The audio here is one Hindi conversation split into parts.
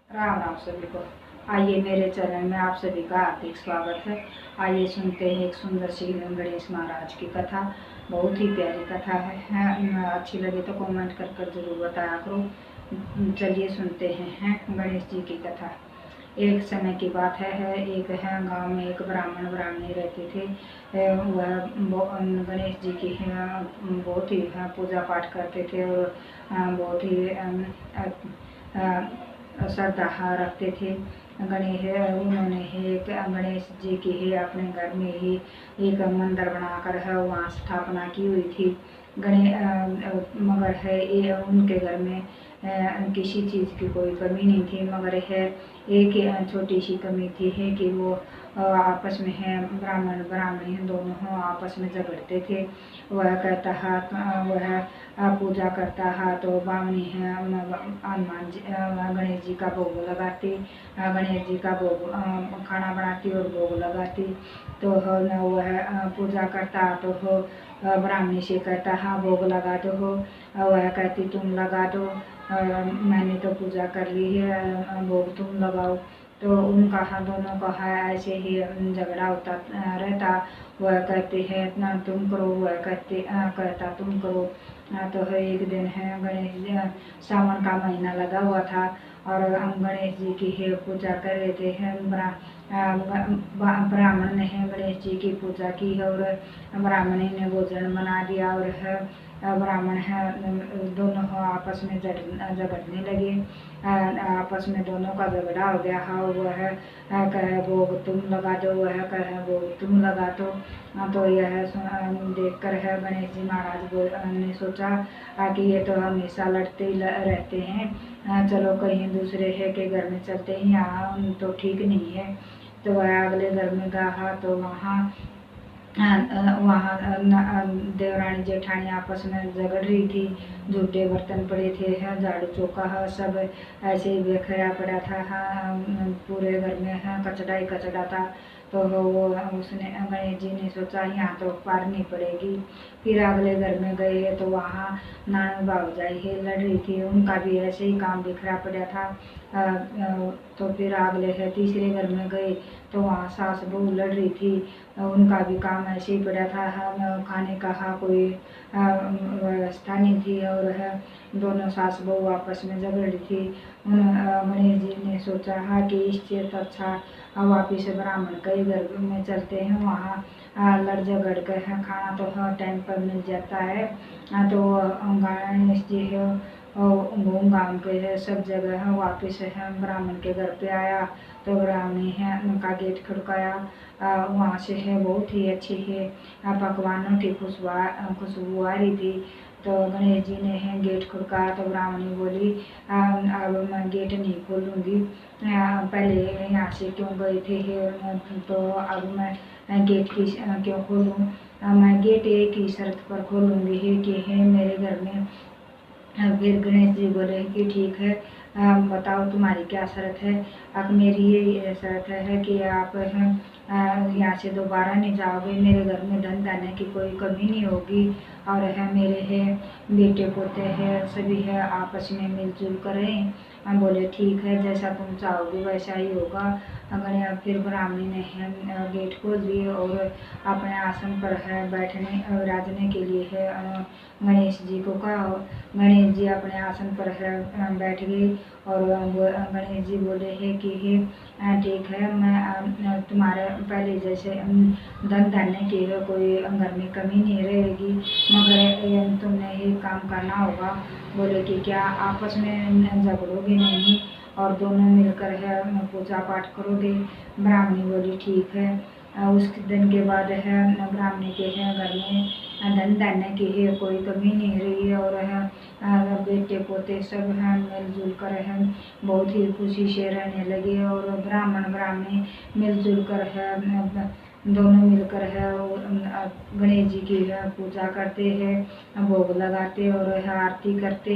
राम राम सभी को। आइए मेरे चैनल में आप सभी का हार्दिक स्वागत है। आइए सुनते हैं एक सुंदर सी गणेश महाराज की कथा। बहुत ही प्यारी कथा है। अच्छी लगे तो कमेंट कर जरूर बताया करो। चलिए सुनते हैं गणेश जी की कथा। एक समय की बात है एक है गांव में एक ब्राह्मण ब्राह्मणी रहते थे। वह गणेश जी की बहुत ही पूजा पाठ करते थे और बहुत ही श्रद्धा रखते थे। गणेश उन्होंने एक गणेश जी की अपने घर में ही एक मंदिर बनाकर वहाँ स्थापना की हुई थी। मगर ये उनके घर में किसी चीज़ की कोई कमी नहीं थी, मगर एक छोटी सी कमी थी कि वो आपस में ब्राह्मण ब्राह्मणी दोनों आपस में झगड़ते थे। वह कहता है वह पूजा करता है तो ब्राह्मणी हनुमान जी गणेश जी का भोग लगाती। गणेश जी का भोग खाना बनाती और भोग लगाती। तो वह पूजा करता तो ब्राह्मणी से कहता हाँ भोग लगा दो। वह कहती तुम लगा दो, मैंने तो पूजा कर ली है, भोग तुम लगाओ। तो उनका दोनों का ऐसे ही झगड़ा होता रहता। वह कहते हैं ना तुम करो, वह कहता तुम करो। तो एक दिन गणेश सावन का महीना लगा हुआ था और हम गणेश जी की पूजा कर रहे थे। ब्राह्मण ने गणेश जी की पूजा की और ब्राह्मणी ने भोजन बना दिया और ब्राह्मण दोनों आपस में झगड़ने लगे। आपस में दोनों का झगड़ा हो गया। हाँ वह कहे भोग तुम लगा दो, वह कहे भोग तुम लगा दो। तो यह देखकर गणेश जी महाराज ने सोचा कि ये तो हमेशा लड़ते ही रहते हैं, चलो कहीं दूसरे के घर में चलते हैं, यहाँ तो ठीक नहीं है। तो वह अगले घर में गया तो वहाँ देवरानी जेठानी आपस में झगड़ रही थी। झूठे बर्तन पड़े थे, झाड़ू चौका सब ऐसे ही बिखरा पड़ा था। पूरे घर में कचड़ा ही कचड़ा था। तो वो उसने गणेश जी ने सोचा यहाँ तो पारनी पड़ेगी। फिर अगले घर में गए तो वहाँ नानू भावजाई लड़ रही थी, उनका भी ऐसे ही काम बिखरा पड़ा था। तो फिर अगले तीसरे घर में गए तो वहाँ सास बहू लड़ रही थी, उनका भी काम ऐसे ही पड़ा था। खाने का कोई व्यवस्था नहीं थी और दोनों सास बहू आपस में झगड़ रही थी। गणेश जी ने सोचा कि इससे तो अच्छा वापिस ब्राह्मण के घर में चलते हैं, वहाँ लड़ झगड़ कर खाना तो टाइम पर मिल जाता है। तो गणेश जी घूम घाम के सब जगह वापिस ब्राह्मण के घर पे आया। तो ब्राह्मणी उनका गेट खड़काया। वहाँ से बहुत ही अच्छी पकवानों की खुशबू आ रही थी। तो गणेश जी ने गेट खड़काया तो ब्राह्मणी बोली अब मैं गेट नहीं खोलूँगी, पहले यहाँ से क्यों गए थे, तो अब मैं गेट की क्यों खोलूँ, मैं गेट एक ही शर्त पर खोलूँगी कि मेरे घर में। फिर गणेश जी बोले कि ठीक है, बताओ तुम्हारी क्या शर्त है। अब मेरी ये शर्त है कि आप यहाँ से दोबारा नहीं जाओगे, मेरे घर में धन धान्य की कोई कमी नहीं होगी और मेरे बेटे पोते सभी आपस में मिलजुल कर रहें। हम बोले ठीक है, जैसा तुम चाहोगे वैसा ही होगा। फिर ब्राह्मणी ने गेट खोल दिए और अपने आसन पर बैठने विराजने के लिए गणेश जी को कहा। गणेश जी अपने आसन पर बैठ गए और गणेश जी बोले कि ठीक है, मैं तुम्हारे पहले जैसे धन धान्य की कोई घर में कमी नहीं रहेगी, मगर तुमने एक काम करना होगा। बोले कि क्या, आपस में झगड़ोगे नहीं और दोनों मिलकर पूजा पाठ करोगे। ब्राह्मणी बोली ठीक है। उस दिन के बाद ब्राह्मणी के घर में धन धान्य की कोई कमी नहीं रही और बेटे पोते सब मिलजुल कर बहुत ही खुशी से रहने लगे और ब्राह्मण ब्राह्मणी मिलजुल कर दोनों मिलकर गणेश जी की पूजा करते हैं, भोग लगाते और आरती करते।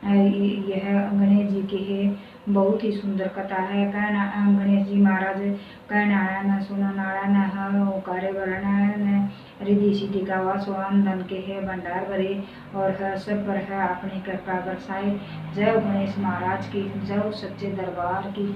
यह गणेश जी की बहुत ही सुंदर कथा है। कहना गणेश जी महाराज कहना न सुनो नारायण है ओकारे वरण रिद्धि सिद्धि का वास स्वाम धन के है भंडार भरे और है सब पर है अपनी कृपा बरसाए। जय गणेश महाराज की, जय सच्चे दरबार की।